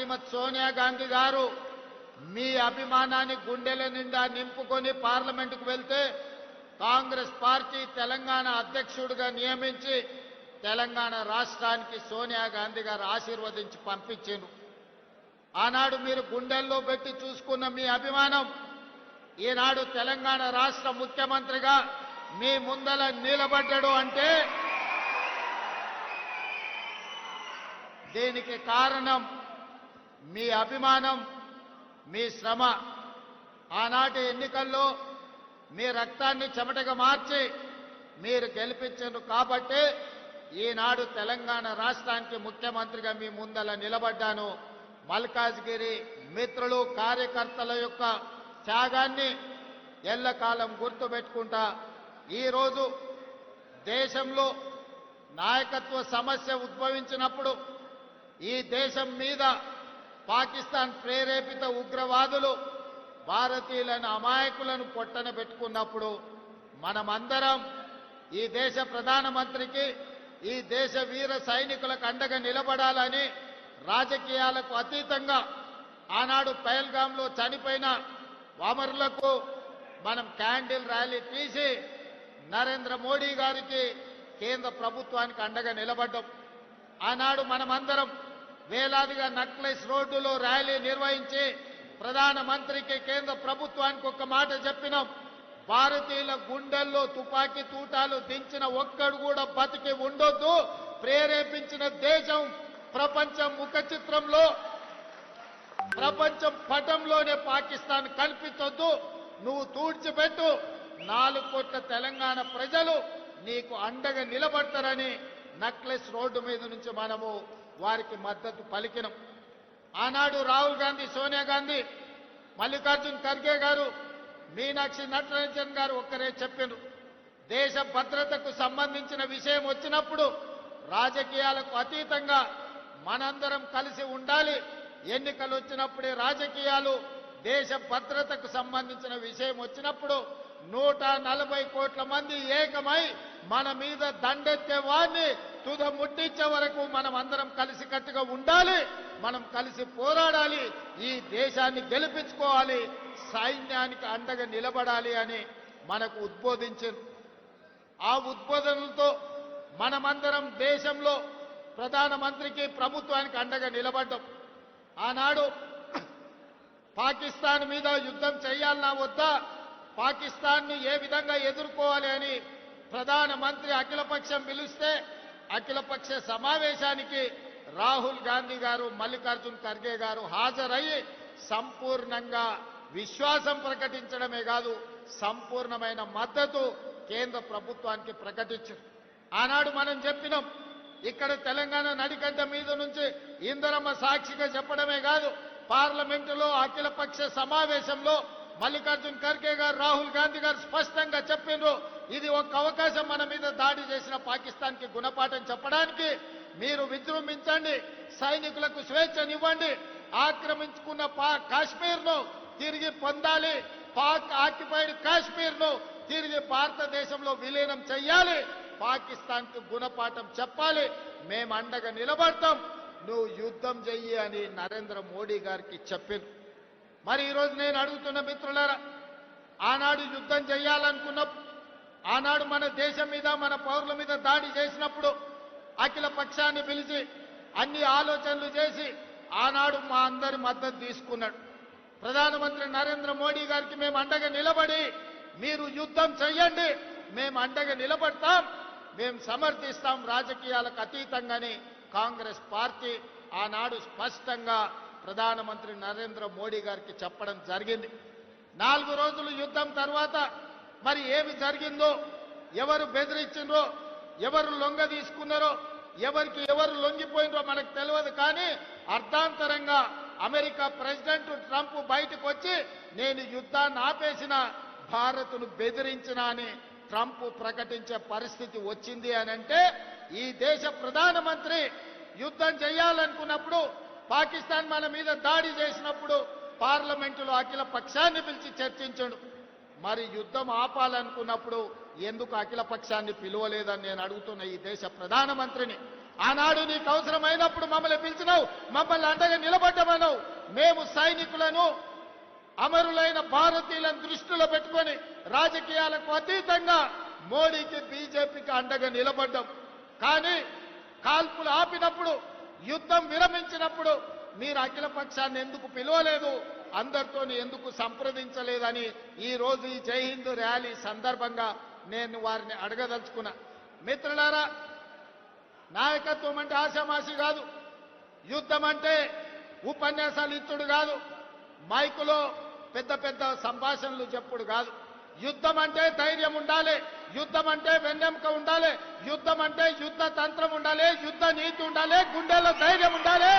శ్రీమతి సోనియా గాంధీ గారు మీ అభిమానాన్ని గుండెల నిండా నింపుకొని పార్లమెంటుకు వెళ్తే కాంగ్రెస్ పార్టీ తెలంగాణ అధ్యక్షుడిగా నియమించి తెలంగాణ రాష్ట్రానికి సోనియా గాంధీ గారు ఆశీర్వదించి పంపించారు. ఆనాడు మీరు గుండెల్లో పెట్టి చూసుకున్న మీ అభిమానం ఈనాడు తెలంగాణ రాష్ట్ర ముఖ్యమంత్రిగా మీ ముందల నిలబడ్డాడు అంటే దీనికి కారణం మీ అభిమానం, మీ శ్రమ. ఆనాటి ఎన్నికల్లో మీ రక్తాన్ని చెమటగా మార్చి మీరు గెలిపించారు కాబట్టి ఈనాడు తెలంగాణ రాష్ట్రానికి ముఖ్యమంత్రిగా మీ ముందల నిలబడ్డాను. మల్కాజ్గిరి మిత్రులు కార్యకర్తల యొక్క త్యాగాన్ని ఎల్లకాలం గుర్తుపెట్టుకుంటా ఈరోజు దేశంలో నాయకత్వ సమస్య ఉద్భవించినప్పుడు ఈ దేశం మీద పాకిస్తాన్ ప్రేరేపిత ఉగ్రవాదులు భారతీయులను అమాయకులను పొట్టన పెట్టుకున్నప్పుడు మనమందరం ఈ దేశ ప్రధానమంత్రికి ఈ దేశ వీర సైనికులకు అండగా నిలబడాలని రాజకీయాలకు అతీతంగా ఆనాడు పహల్గాంలో చనిపోయిన వామరులకు మనం క్యాండిల్ ర్యాలీ తీసి నరేంద్ర మోడీ గారికి కేంద్ర ప్రభుత్వానికి అండగా నిలబడ్డాం. ఆనాడు మనమందరం వేలాదిగా నక్లెస్ రోడ్డులో ర్యాలీ నిర్వహించి ప్రధానమంత్రికి కేంద్ర ప్రభుత్వానికి ఒక మాట చెప్పినాం. భారతీయుల గుండెల్లో తుపాకీ తూటాలు దించిన ఒక్కడు కూడా బతికి ఉండొద్దు. ప్రేరేపించిన దేశం ప్రపంచం ముఖ చిత్రంలో ప్రపంచం పటంలోనే పాకిస్తాన్ కల్పించొద్దు. నువ్వు తూడ్చిపెట్టు. 4 కోట్ల తెలంగాణ ప్రజలు నీకు అండగా నిలబడతారని నక్లెస్ రోడ్డు మీద నుంచి మనము వారికి మద్దతు పలికినాం. ఆనాడు రాహుల్ గాంధీ, సోనియా గాంధీ, మల్లికార్జున్ ఖర్గే గారు, మీనాక్షి నటరాజన్ గారు ఒక్కరే చెప్పారు. దేశ భద్రతకు సంబంధించిన విషయం వచ్చినప్పుడు రాజకీయాలకు అతీతంగా మనందరం కలిసి ఉండాలి. ఎన్నికలు వచ్చినప్పుడే రాజకీయాలు, దేశ భద్రతకు సంబంధించిన విషయం వచ్చినప్పుడు 140 కోట్ల మంది ఏకమై మన మీద దండెత్తే వారిని తుద ముట్టించే వరకు మనం అందరం కలిసికట్టుగా ఉండాలి. మనం కలిసి పోరాడాలి. ఈ దేశాన్ని గెలిపించుకోవాలి. సైన్యానికి అండగా నిలబడాలి అని మనకు ఉద్బోధించారు. ఆ ఉద్బోధనలతో మనమందరం దేశంలో ప్రధానమంత్రికి, ప్రభుత్వానికి అండగా నిలబడ్డాం. ఆనాడు పాకిస్తాన్ మీద యుద్ధం చేయాలన్నా వద్దా, పాకిస్తాన్ను ఏ విధంగా ఎదుర్కోవాలి అని ప్రధానమంత్రి అఖిలపక్షం పిలిస్తే అఖిలపక్ష సమావేశానికి రాహుల్ గాంధీ గారు, మల్లికార్జున్ ఖర్గే గారు హాజరయ్యి సంపూర్ణంగా విశ్వాసం ప్రకటించడమే కాదు సంపూర్ణమైన మద్దతు కేంద్ర ప్రభుత్వానికి ప్రకటించారు. ఆనాడు మనం చెప్పినాం, ఇక్కడ తెలంగాణ నడిగడ్డ మీద నుంచి ఇందరమ్మ సాక్షిగా చెప్పడమే కాదు పార్లమెంటులో అఖిలపక్ష సమావేశంలో మల్లికార్జున్ ఖర్గే గారు, రాహుల్ గాంధీ గారు స్పష్టంగా చెప్పిండ్రు. ఇది ఒక అవకాశం మన మీద దాడి చేసిన పాకిస్తాన్ కి గుణపాఠం చెప్పడానికి. మీరు విజృంభించండి, సైనికులకు స్వేచ్ఛనివ్వండి, ఆక్రమించుకున్న కాశ్మీర్ను తిరిగి పొందాలి, పాక్ ఆక్యుపైడ్ కాశ్మీర్ను తిరిగి భారతదేశంలో విలీనం చెయ్యాలి, పాకిస్తాన్ కు గుణపాఠం చెప్పాలి, మేము అండగా నిలబడతాం, నువ్వు యుద్ధం చెయ్యి అని నరేంద్ర మోడీ గారికి చెప్పింది. మరి ఈరోజు నేను అడుగుతున్న మిత్రులారా, ఆనాడు యుద్ధం చేయాలనుకున్నప్పుడు, ఆనాడు మన దేశం మీద, మన పౌరుల మీద దాడి చేసినప్పుడు అఖిల పక్షాన్ని పిలిచి అన్ని ఆలోచనలు చేసి ఆనాడు మా అందరి మద్దతు తీసుకున్నాడు. ప్రధానమంత్రి నరేంద్ర మోడీ గారికి మేము అండగా నిలబడి, మీరు యుద్ధం చెయ్యండి, మేము అండగా నిలబడతాం, మేము సమర్థిస్తాం రాజకీయాలకు అతీతంగానే కాంగ్రెస్ పార్టీ ఆనాడు స్పష్టంగా ప్రధానమంత్రి నరేంద్ర మోడీ గారికి చెప్పడం జరిగింది. 4 రోజులు యుద్ధం తర్వాత మరి ఏమి జరిగిందో, ఎవరు బెదిరించిండ్రో, ఎవరు లొంగ తీసుకున్నారో, ఎవరికి ఎవరు లొంగిపోయినరో మనకు తెలియదు. కానీ అర్ధాంతరంగా అమెరికా ప్రెసిడెంట్ ట్రంప్ బయటకు వచ్చి నేను యుద్ధాన్ని ఆపేసిన, భారత్ను బెదిరించిన అని ట్రంప్ ప్రకటించే పరిస్థితి వచ్చింది అని అంటే, ఈ దేశ ప్రధానమంత్రి యుద్ధం చేయాలనుకున్నప్పుడు, పాకిస్తాన్ మన మీద దాడి చేసినప్పుడు పార్లమెంటులో అఖిల పక్షాన్ని పిలిచి చర్చించాడు. మరి యుద్ధం ఆపాలనుకున్నప్పుడు ఎందుకు అఖిల పక్షాన్ని పిలువలేదని నేను అడుగుతున్న ఈ దేశ ప్రధానమంత్రిని. ఆనాడు నీకు అవసరమైనప్పుడు మమ్మల్ని పిలిచినావు, మమ్మల్ని అండగా నిలబడ్డమన్నావు. మేము సైనికులను, అమరులైన భారతీయులను దృష్టిలో పెట్టుకొని రాజకీయాలకు అతీతంగా మోడీకి, బీజేపీకి అండగా నిలబడ్డాం. కానీ కాల్పులు ఆపినప్పుడు, యుద్ధం విరమించినప్పుడు మీరు అఖిల పక్షాన్ని ఎందుకు పిలవలేదు, అందరితో ఎందుకు సంప్రదించలేదని ఈ రోజు ఈ జై హింద్ ర్యాలీ సందర్భంగా నేను వారిని అడగదలుచుకున్నా. మిత్రులారా, నాయకత్వం అంటే ఆశామాషి కాదు, యుద్ధం అంటే ఉపన్యాసాలు ఇచ్చుడు కాదు, మైకులో పెద్ద పెద్ద సంభాషణలు చెప్పుడు కాదు. యుద్ధం అంటే ధైర్యం ఉండాలి, యుద్ధం అంటే వెన్నెముక ఉండాలి, యుద్ధం అంటే యుద్ధ తంత్రం ఉండాలి, యుద్ధ నీతి ఉండాలి, గుండెల్లో ధైర్యం ఉండాలి.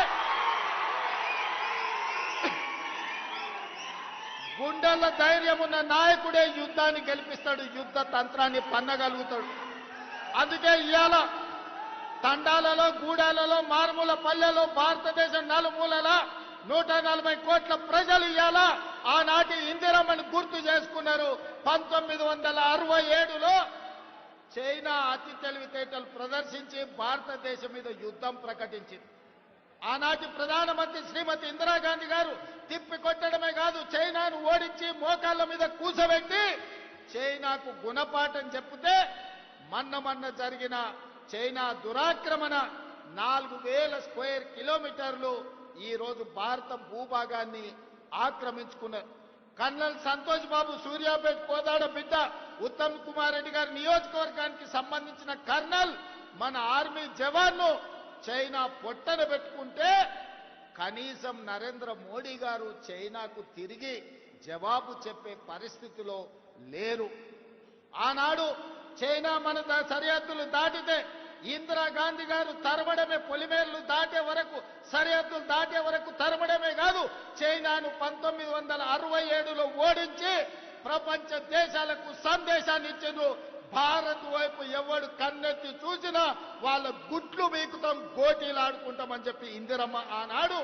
గుండెల్లో ధైర్యం ఉన్న నాయకుడే యుద్ధాన్ని గెలిపిస్తాడు, యుద్ధ తంత్రాన్ని పన్నగలుగుతాడు. అందుకే ఇవాళ తండాలలో, గూడాలలో, మారుమూల పల్లెలో భారతదేశం నలుమూలల 140 కోట్ల ప్రజలు ఇవాళ ఆనాటి ఇందిరమ్మని గుర్తు చేసుకున్నారు. 1967లో చైనా అతి తెలివితేటలు ప్రదర్శించి భారతదేశం మీద యుద్ధం ప్రకటించింది. ఆనాటి ప్రధానమంత్రి శ్రీమతి ఇందిరాగాంధీ గారు తిప్పి కొట్టడమే కాదు, చైనాను ఓడించి మోకాళ్ళ మీద కూసబెట్టి చైనాకు గుణపాఠం చెప్తే మన్న జరిగిన చైనా దురాక్రమణ 4000 స్క్వేర్ కిలోమీటర్లు ఈ రోజు భారత భూభాగాన్ని ఆక్రమించుకున్నారు. కర్నల్ సంతోష్ బాబు సూర్యాపేట కోదాడ బిడ్డ, ఉత్తమ్ కుమార్ రెడ్డి గారి నియోజకవర్గానికి సంబంధించిన కర్నల్ మన ఆర్మీ జవాన్ను చైనా పొట్టన పెట్టుకుంటే కనీసం నరేంద్ర మోడీ గారు చైనాకు తిరిగి జవాబు చెప్పే పరిస్థితిలో లేరు. ఆనాడు చైనా మన సరిహద్దులు దాటితే ఇందిరాగాంధీ గారు తరమడమే, పొలిమేర్లు దాటే వరకు, సరిహద్దులు దాటే వరకు తరమడమే కాదు, చైనాను 1967లో ఓడించి ప్రపంచ దేశాలకు సందేశాన్ని ఇచ్చిండ్రు. భారత్ వైపు ఎవడు కన్నెత్తి చూసినా వాళ్ళ గుట్లు వీకుతాం, గోటీలాడుకుంటామని చెప్పి ఇందిరమ్మ ఆనాడు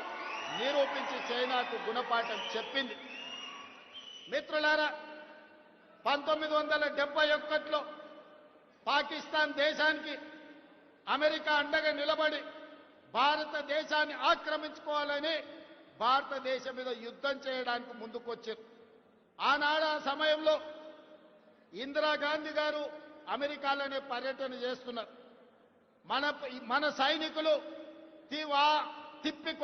నిరూపించి చైనాకు గుణపాఠం చెప్పింది. మిత్రులారా, 1971లో పాకిస్తాన్ దేశానికి అమెరికా అండగా నిలబడి భారతదేశాన్ని ఆక్రమించుకోవాలని భారతదేశం మీద యుద్ధం చేయడానికి ముందుకొచ్చారు. ఆనాడు ఆ సమయంలో ఇందిరాగాంధీ గారు అమెరికాలోనే పర్యటన చేస్తున్నారు. మన సైనికులు తిప్పి